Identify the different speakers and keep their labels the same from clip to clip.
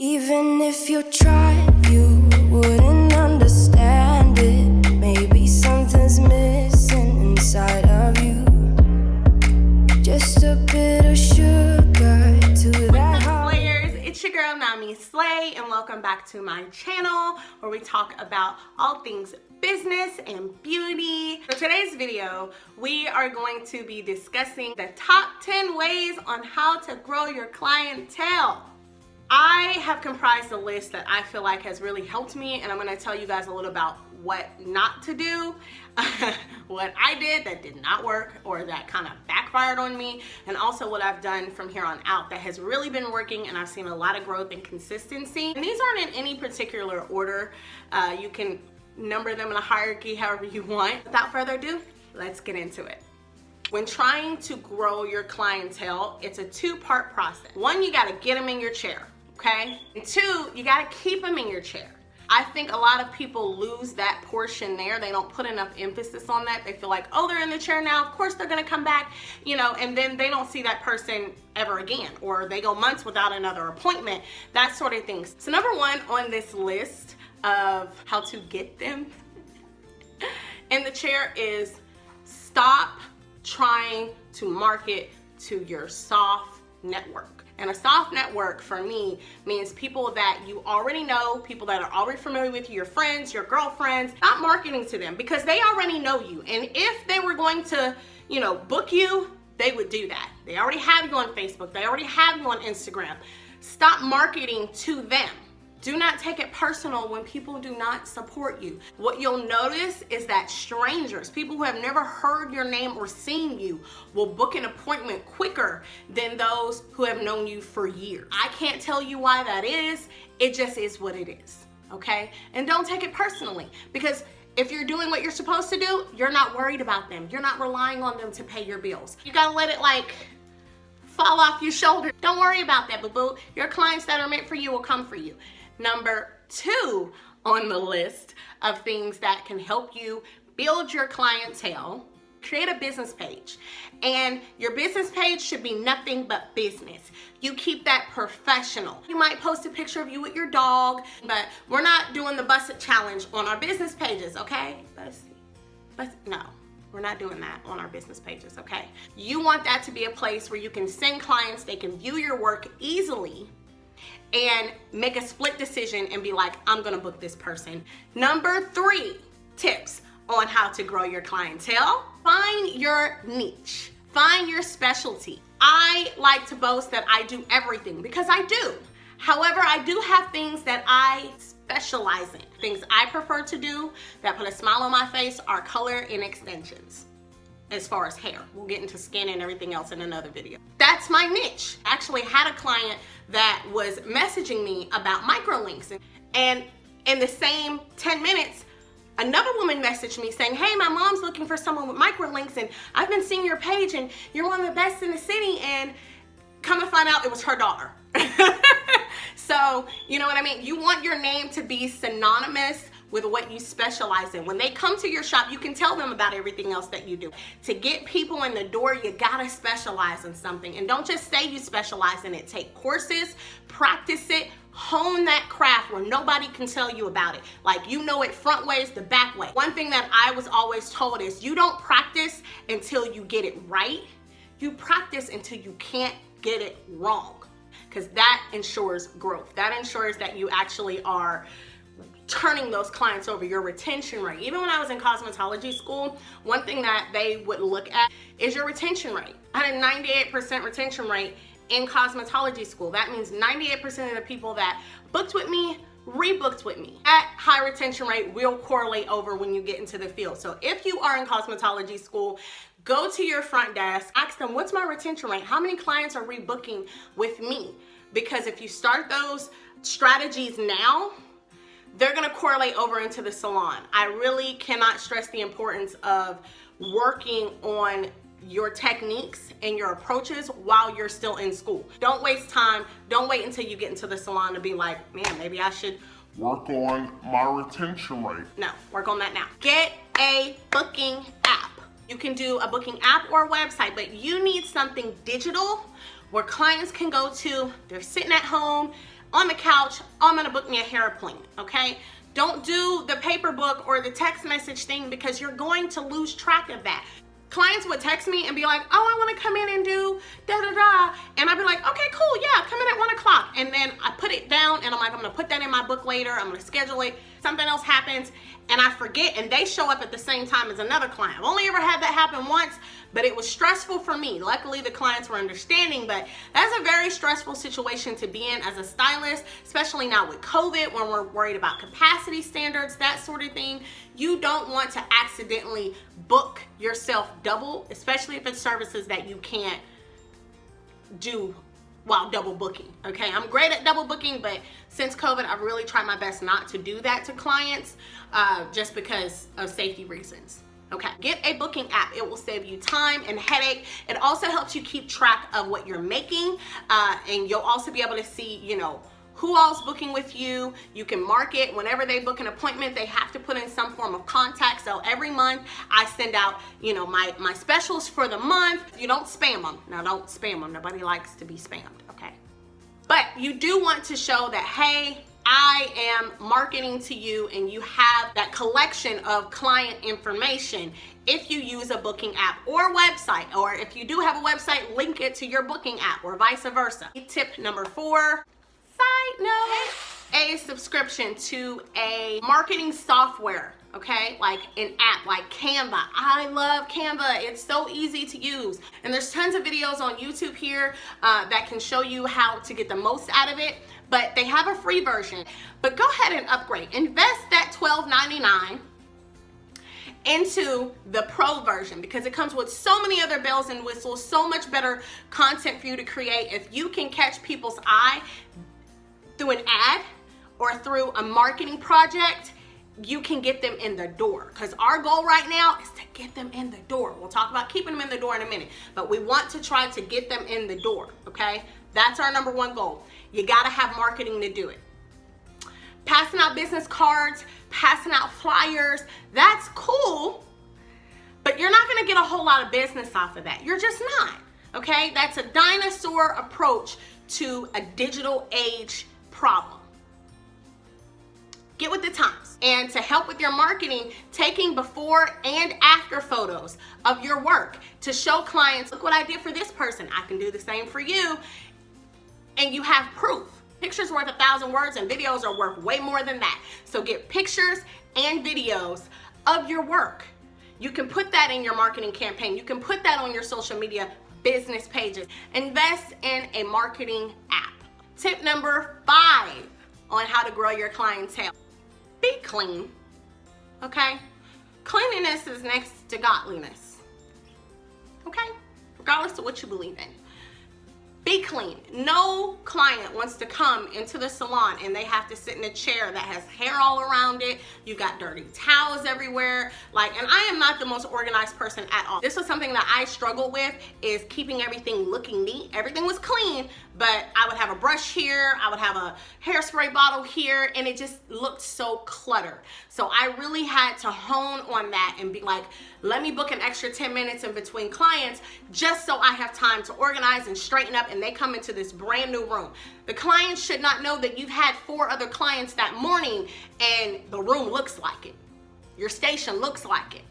Speaker 1: Even if you tried, you wouldn't understand it. Maybe something's missing inside of you. Just a bit of sugar to that heart.
Speaker 2: Slayers, it's your girl Nami Slay, and welcome back to my channel where we talk about all things business and beauty. For today's video, we are going to be discussing the top 10 ways on how to grow your clientele. I have comprised a list that I feel like has really helped me, and I'm going to tell you guys a little about what not to do, what I did that did not work or that kind of backfired on me, and also what I've done from here on out that has really been working, and I've seen a lot of growth and consistency. And these aren't in any particular order. You can number them in a hierarchy however you want. Without further ado, let's get into it. When trying to grow your clientele, it's a two-part process. One, you gotta get them in your chair, okay? And two, you gotta keep them in your chair. I think a lot of people lose that portion there. They don't put enough emphasis on that. They feel like, oh, they're in the chair now, of course they're gonna come back, you know, and then they don't see that person ever again, or they go months without another appointment, that sort of thing. So number one on this list of how to get them in the chair is stop trying to market to your soft network. And a soft network for me means people that you already know, people that are already familiar with you, your friends, your girlfriends. Stop marketing to them because they already know you. And if they were going to, you know, book you, they would do that. They already have you on Facebook. They already have you on Instagram. Stop marketing to them. Do not take it personal when people do not support you. What you'll notice is that strangers, people who have never heard your name or seen you, will book an appointment quicker than those who have known you for years. I can't tell you why that is. It just is what it is, okay? And don't take it personally, because if you're doing what you're supposed to do, you're not worried about them. You're not relying on them to pay your bills. You gotta let it fall off your shoulder. Don't worry about that, boo-boo. Your clients that are meant for you will come for you. Number two on the list of things that can help you build your clientele, create a business page. And your business page should be nothing but business. You keep that professional. You might post a picture of you with your dog, but we're not doing the Bust It Challenge on our business pages, okay? No. We're not doing that on our business pages, okay? You want that to be a place where you can send clients, they can view your work easily, and make a split decision and be like, I'm gonna book this person. Number three tips on how to grow your clientele. Find your niche, find your specialty. I like to boast that I do everything because I do. However, I do have things that I specialize in. Things I prefer to do that put a smile on my face are color and extensions. As far as hair, we'll get into skin and everything else in another video. That's my niche. I actually had a client that was messaging me about microlinks, and in the same 10 minutes, another woman messaged me saying, hey, my mom's looking for someone with microlinks, and I've been seeing your page, and you're one of the best in the city, and come to find out it was her daughter. So, you know what I mean? You want your name to be synonymous with what you specialize in. When they come to your shop, you can tell them about everything else that you do. To get people in the door, you gotta specialize in something. And don't just say you specialize in it. Take courses, practice it, hone that craft where nobody can tell you about it. Like, you know it front ways to back way. One thing that I was always told is you don't practice until you get it right. You practice until you can't get it wrong, because that ensures growth. That ensures that you actually are turning those clients over, your retention rate. Even when I was in cosmetology school, one thing that they would look at is your retention rate. I had a 98% retention rate in cosmetology school. That means 98% of the people that booked with me rebooked with me. That high retention rate will correlate over when you get into the field. So if you are in cosmetology school, go to your front desk, ask them, what's my retention rate? How many clients are rebooking with me? Because if you start those strategies now, they're gonna correlate over into the salon. I really cannot stress the importance of working on your techniques and your approaches while you're still in school. Don't waste time. Don't wait until you get into the salon to be like, man, maybe I should
Speaker 3: work on my retention rate.
Speaker 2: No, work on that now. Get a booking app. You can do a booking app or a website, but you need something digital where clients can go to, they're sitting at home, on the couch, I'm gonna book me a hair appointment, okay? Don't do the paper book or the text message thing because you're going to lose track of that. Clients would text me and be like, oh, I wanna come in and do da-da-da. And I'd be like, okay, cool, yeah, come in at 1 o'clock. And then I put it down and I'm like, I'm gonna put that in my book later, I'm gonna schedule it. Something else happens and I forget and they show up at the same time as another client. I've only ever had that happen once, but it was stressful for me. Luckily, the clients were understanding, but that's a very stressful situation to be in as a stylist, especially now with COVID when we're worried about capacity standards, that sort of thing. You don't want to accidentally book yourself double, especially if it's services that you can't do while double booking, okay? I'm great at double booking, but since COVID, I've really tried my best not to do that to clients just because of safety reasons. Okay, get a booking app. It will save you time and headache. It also helps you keep track of what you're making, and you'll also be able to see, you know, who all's booking with you. You can mark it. Whenever they book an appointment, they have to put in some form of contact. So every month I send out, you know, my specials for the month. You don't spam them. Now don't spam them. Nobody likes to be spammed, okay? But you do want to show that, hey, I am marketing to you and you have that collection of client information if you use a booking app or website, or if you do have a website, link it to your booking app or vice versa. Tip number 4, side note, a subscription to a marketing software, okay? Like an app like Canva. I love Canva. It's so easy to use. And there's tons of videos on YouTube here that can show you how to get the most out of it. But they have a free version. But go ahead and upgrade. Invest that $12.99 into the pro version because it comes with so many other bells and whistles, so much better content for you to create. If you can catch people's eye through an ad or through a marketing project, you can get them in the door. Because our goal right now is to get them in the door. We'll talk about keeping them in the door in a minute, but we want to try to get them in the door, okay? That's our number 1 goal. You gotta have marketing to do it. Passing out business cards, passing out flyers, that's cool, but you're not gonna get a whole lot of business off of that. You're just not, okay? That's a dinosaur approach to a digital age problem. Get with the times. And to help with your marketing, taking before and after photos of your work to show clients, look what I did for this person. I can do the same for you. And you have proof. Pictures worth 1,000 words and videos are worth way more than that. So get pictures and videos of your work. You can put that in your marketing campaign. You can put that on your social media business pages. Invest in a marketing app. Tip number 5 on how to grow your clientele. Be clean, okay? Cleanliness is next to godliness, okay? Regardless of what you believe in. Be clean. No client wants to come into the salon and they have to sit in a chair that has hair all around it. You got dirty towels everywhere. And I am not the most organized person at all. This was something that I struggled with, is keeping everything looking neat. Everything was clean, but I would have a brush here, I would have a hairspray bottle here, and it just looked so cluttered. So I really had to hone on that and be like, let me book an extra 10 minutes in between clients just so I have time to organize and straighten up, and they come into this brand new room. The clients should not know that you've had 4 other clients that morning and the room looks like it. Your station looks like it.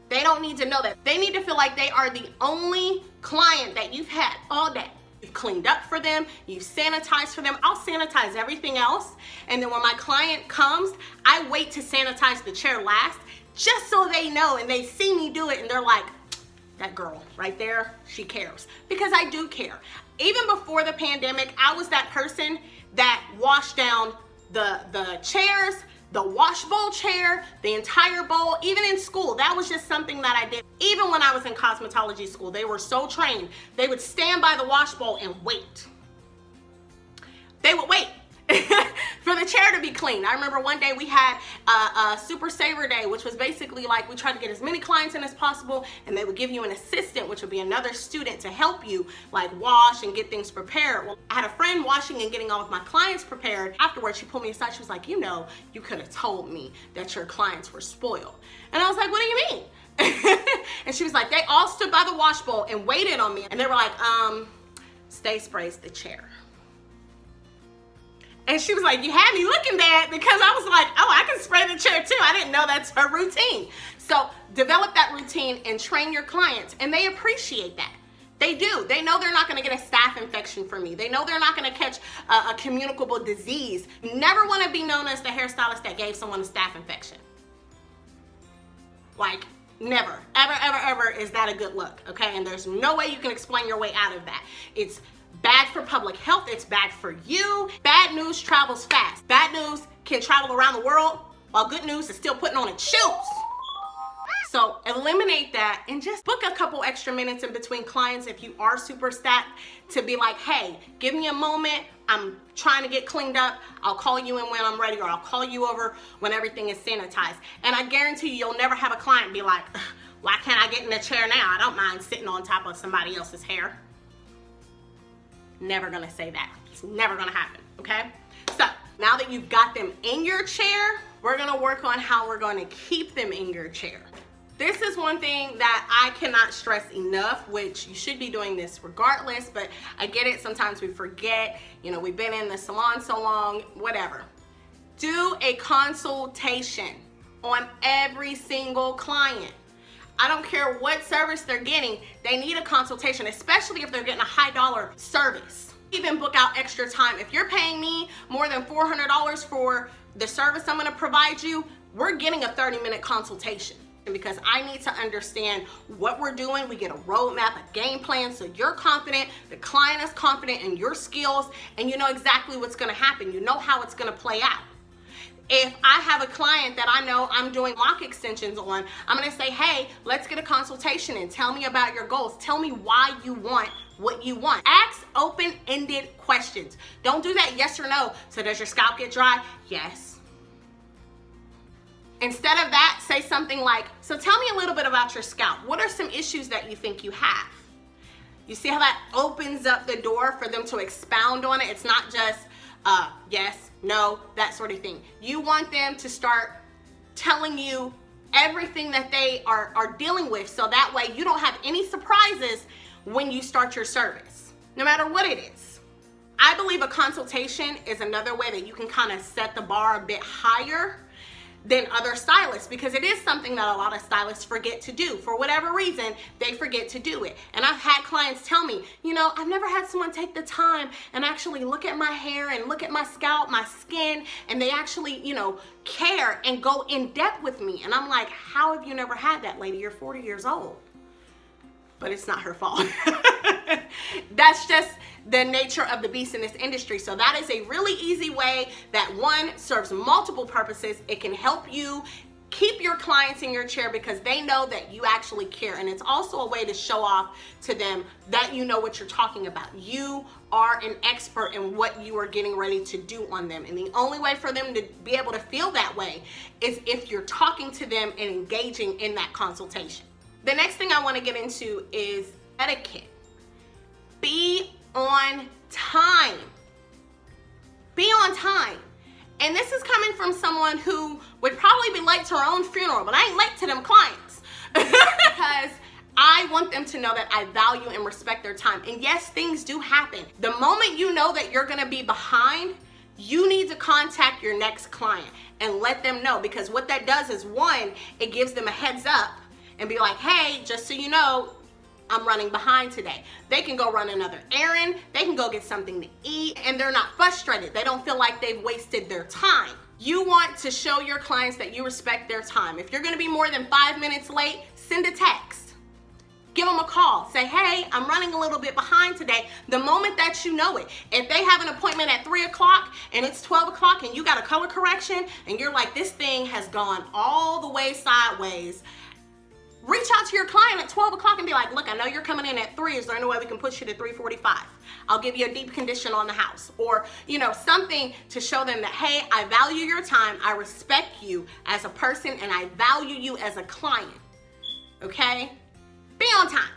Speaker 2: They don't need to know that. They need to feel like they are the only client that you've had all day. You've cleaned up for them, you've sanitized for them. I'll sanitize everything else, and then when my client comes, I wait to sanitize the chair last, just so they know and they see me do it and they're like, that girl right there, she cares. Because I do care. Even before the pandemic, I was that person that washed down the chairs, the wash bowl chair, the entire bowl. Even in school, that was just something that I did. Even when I was in cosmetology school, they were so trained. They would stand by the wash bowl and wait. They would wait for the chair to be clean. I remember one day we had a super saver day, which was basically like we tried to get as many clients in as possible, and they would give you an assistant, which would be another student to help you like wash and get things prepared. Well, I had a friend washing and getting all of my clients prepared. Afterwards, she pulled me aside. She was like, you know, you could have told me that your clients were spoiled. And I was like, what do you mean? And she was like, they all stood by the wash bowl and waited on me. And they were like, Stay sprays the chair. And she was like, you had me looking bad, because I was like, oh, I can spray the chair too. I didn't know that's her routine. So develop that routine and train your clients, and they appreciate that. They do. They know they're not going to get a staph infection from me. They know they're not going to catch a communicable disease. You never want to be known as the hairstylist that gave someone a staph infection. Like, never, ever, ever, ever is that a good look, okay? And there's no way you can explain your way out of that. It's bad for public health. It's bad for you. Bad news travels fast. Bad news can travel around the world, while good news is still putting on its shoes. So eliminate that and just book a couple extra minutes in between clients if you are super stacked, to be like, hey, give me a moment. I'm trying to get cleaned up. I'll call you in when I'm ready, or I'll call you over when everything is sanitized. And I guarantee you'll never have a client be like, why can't I get in the chair now? I don't mind sitting on top of somebody else's hair. Never gonna say that. It's never gonna happen, okay? So now that you've got them in your chair, we're gonna work on how we're gonna keep them in your chair. This is one thing that I cannot stress enough, which you should be doing this regardless, but I get it, sometimes we forget, you know, we've been in the salon so long, whatever. Do a consultation on every single client. I don't care what service they're getting, they need a consultation, especially if they're getting a high dollar service. Even book out extra time. If you're paying me more than $400 for the service I'm gonna provide you, we're getting a 30-minute consultation, because I need to understand what we're doing. We get a roadmap, a game plan, so you're confident, the client is confident in your skills, and you know exactly what's gonna happen. You know how it's gonna play out. If I have a client that I know I'm doing lock extensions on, I'm gonna say, hey, let's get a consultation and tell me about your goals. Tell me why you want what you want. Ask open-ended questions. Don't do that yes or no. So does your scalp get dry? Yes. Instead of that, say something like, so tell me a little bit about your scalp. What are some issues that you think you have? You see how that opens up the door for them to expound on it? It's not just yes, no, that sort of thing. You want them to start telling you everything that they are dealing with, so that way you don't have any surprises when you start your service, no matter what it is. I believe a consultation is another way that you can kind of set the bar a bit higher than other stylists, because it is something that a lot of stylists forget to do. For whatever reason, they forget to do it. And I've had clients tell me, you know, I've never had someone take the time and actually look at my hair and look at my scalp, my skin, and they actually, you know, care and go in depth with me. And I'm like, how have you never had that, lady? You're 40 years old. But it's not her fault. That's just the nature of the beast in this industry. So that is a really easy way that, one, serves multiple purposes. It can help you keep your clients in your chair because they know that you actually care. And it's also a way to show off to them that you know what you're talking about. You are an expert in what you are getting ready to do on them. And the only way for them to be able to feel that way is if you're talking to them and engaging in that consultation. The next thing I want to get into is etiquette. Be on time. Be on time. And this is coming from someone who would probably be late to her own funeral, but I ain't late to them clients. Because I want them to know that I value and respect their time. And yes, things do happen. The moment you know that you're gonna be behind, you need to contact your next client and let them know, because what that does is, one, it gives them a heads up and be like, hey, just so you know, I'm running behind today. They can go run another errand, they can go get something to eat, and they're not frustrated. They don't feel like they've wasted their time. You want to show your clients that you respect their time. If you're gonna be more than 5 minutes late, send a text. Give them a call. Say, hey, I'm running a little bit behind today. The moment that you know it. If they have an appointment at 3 o'clock and it's 12 o'clock and you got a color correction and you're like, this thing has gone all the way sideways, reach out to your client at 12 o'clock and be like, look, I know you're coming in at 3. Is there any way we can push you to 3:45? I'll give you a deep condition on the house. Or, you know, something to show them that, hey, I value your time. I respect you as a person and I value you as a client. Okay? Be on time.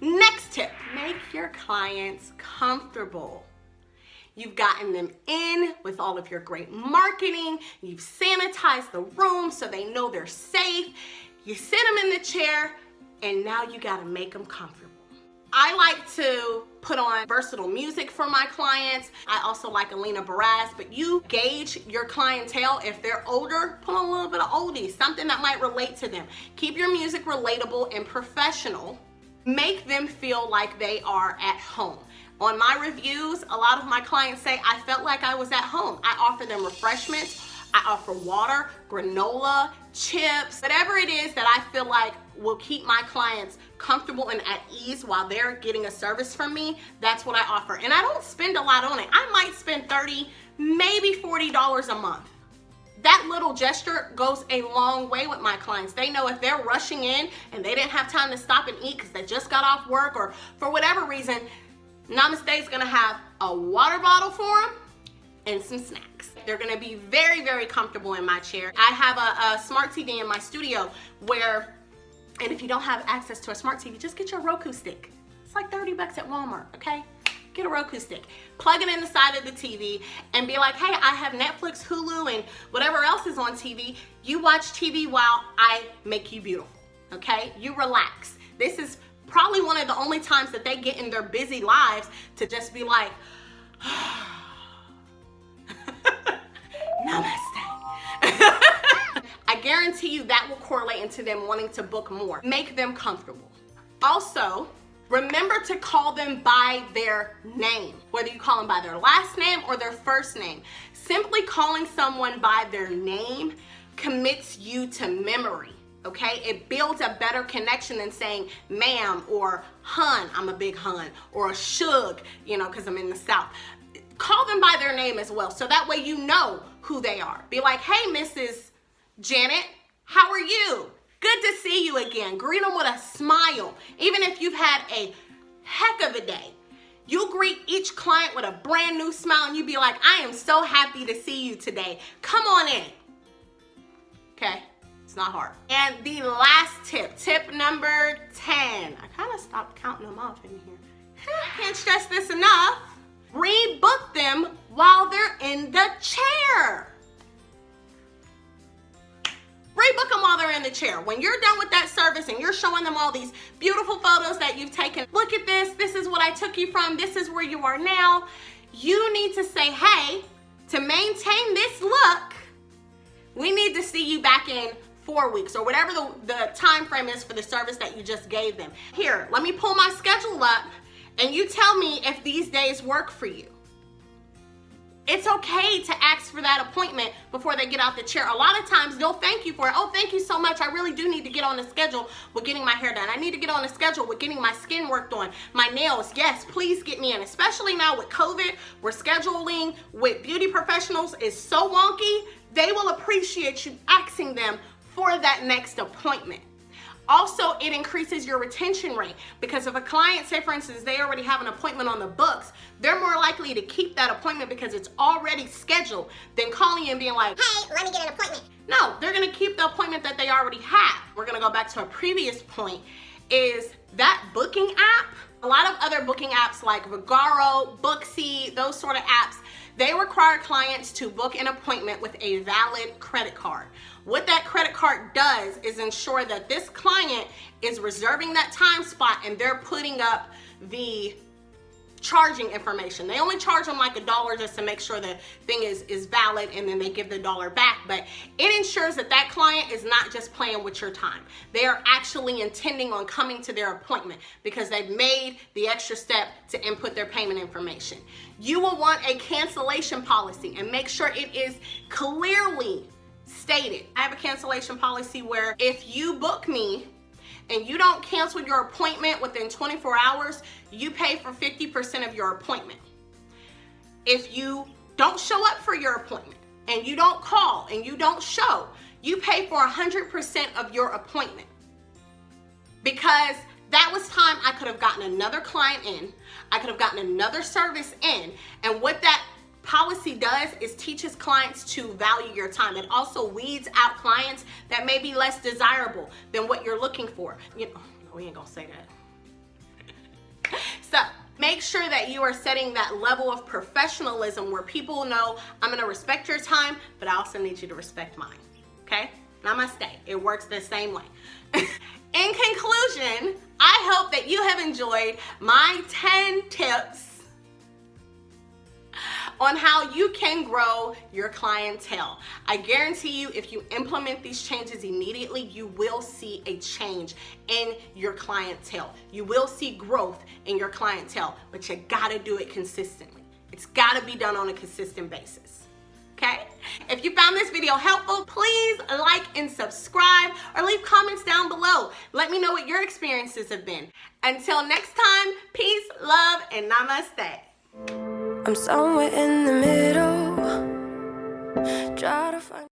Speaker 2: Next tip, make your clients comfortable. You've gotten them in with all of your great marketing. You've sanitized the room so they know they're safe. You sit them in the chair, and now you gotta make them comfortable. I like to put on versatile music for my clients. I also like Alina Baraz, but you gauge your clientele. If they're older, put on a little bit of oldies, something that might relate to them. Keep your music relatable and professional. Make them feel like they are at home. On my reviews, a lot of my clients say, I felt like I was at home. I offer them refreshments. I offer water, granola, chips, whatever it is that I feel like will keep my clients comfortable and at ease while they're getting a service from me. That's what I offer. And I don't spend a lot on it. I might spend $30, maybe $40 a month. That little gesture goes a long way with my clients. They know if they're rushing in and they didn't have time to stop and eat because they just got off work or for whatever reason, Namaste is gonna have a water bottle for them and some snacks. They're gonna be very, very comfortable in my chair. I have a smart TV in my studio where, and if you don't have access to a smart TV, just get your Roku stick. It's like 30 bucks at Walmart, okay? Get a Roku stick, plug it in the side of the TV and be like, hey, I have Netflix, Hulu, and whatever else is on TV. You watch TV while I make you beautiful, okay? You relax. This is probably one of the only times that they get in their busy lives to just be like, namaste. I guarantee you that will correlate into them wanting to book more. Make them comfortable. Also, remember to call them by their name, whether you call them by their last name or their first name. Simply calling someone by their name commits you to memory. Okay, it builds a better connection than saying ma'am or hun, I'm a big hun, or a shug, you know, because I'm in the South. Call them by their name as well, so that way you know who they are. Be like, hey, Mrs. Janet, how are you? Good to see you again. Greet them with a smile. Even if you've had a heck of a day, you greet each client with a brand new smile and you be like, I am so happy to see you today. Come on in. Okay. It's not hard. And the last tip number 10. I kind of stopped counting them off in here. Can't stress this enough. Rebook them while they're in the chair. Rebook them while they're in the chair. When you're done with that service and you're showing them all these beautiful photos that you've taken, look at this, this is what I took you from, this is where you are now. You need to say, hey, to maintain this look, we need to see you back in 4 weeks or whatever the time frame is for the service that you just gave them. Here, let me pull my schedule up and you tell me if these days work for you. It's okay to ask for that appointment before they get out the chair. A lot of times they'll thank you for it. Oh, thank you so much. I really do need to get on the schedule with getting my hair done. I need to get on the schedule with getting my skin worked on, my nails. Yes, please get me in. Especially now with COVID, where scheduling with beauty professionals is so wonky, they will appreciate you asking them for that next appointment. Also, it increases your retention rate because if a client, say for instance, they already have an appointment on the books, they're more likely to keep that appointment because it's already scheduled than calling you and being like, hey, let me get an appointment. No, they're gonna keep the appointment that they already have. We're gonna go back to a previous point, is that booking app. A lot of other booking apps like Vagaro, Booksy, those sort of apps, they require clients to book an appointment with a valid credit card. What that credit card does is ensure that this client is reserving that time spot and they're putting up the charging information. They only charge them like $1 just to make sure the thing is valid, and then they give the $1 back. But it ensures that that client is not just playing with your time. They are actually intending on coming to their appointment because they've made the extra step to input their payment information. You will want a cancellation policy and make sure it is clearly stated. I have a cancellation policy where if you book me and you don't cancel your appointment within 24 hours, you pay for 50% of your appointment. If you don't show up for your appointment and you don't call and you don't show, you pay for 100% of your appointment. Because that was time I could have gotten another client in, I could have gotten another service in, and what that policy does is teaches clients to value your time. It also weeds out clients that may be less desirable than what you're looking for. You know, we ain't gonna say that. So make sure that you are setting that level of professionalism where people know I'm gonna respect your time, but I also need you to respect mine, okay? Namaste. It works the same way. In conclusion, I hope that you have enjoyed my 10 tips on how you can grow your clientele. I guarantee you, if you implement these changes immediately, you will see a change in your clientele. You will see growth in your clientele, but you gotta do it consistently. It's gotta be done on a consistent basis. Okay? If you found this video helpful, please like and subscribe or leave comments down below. Let me know what your experiences have been. Until next time, peace, love, and namaste.
Speaker 1: I'm somewhere in the middle, try to find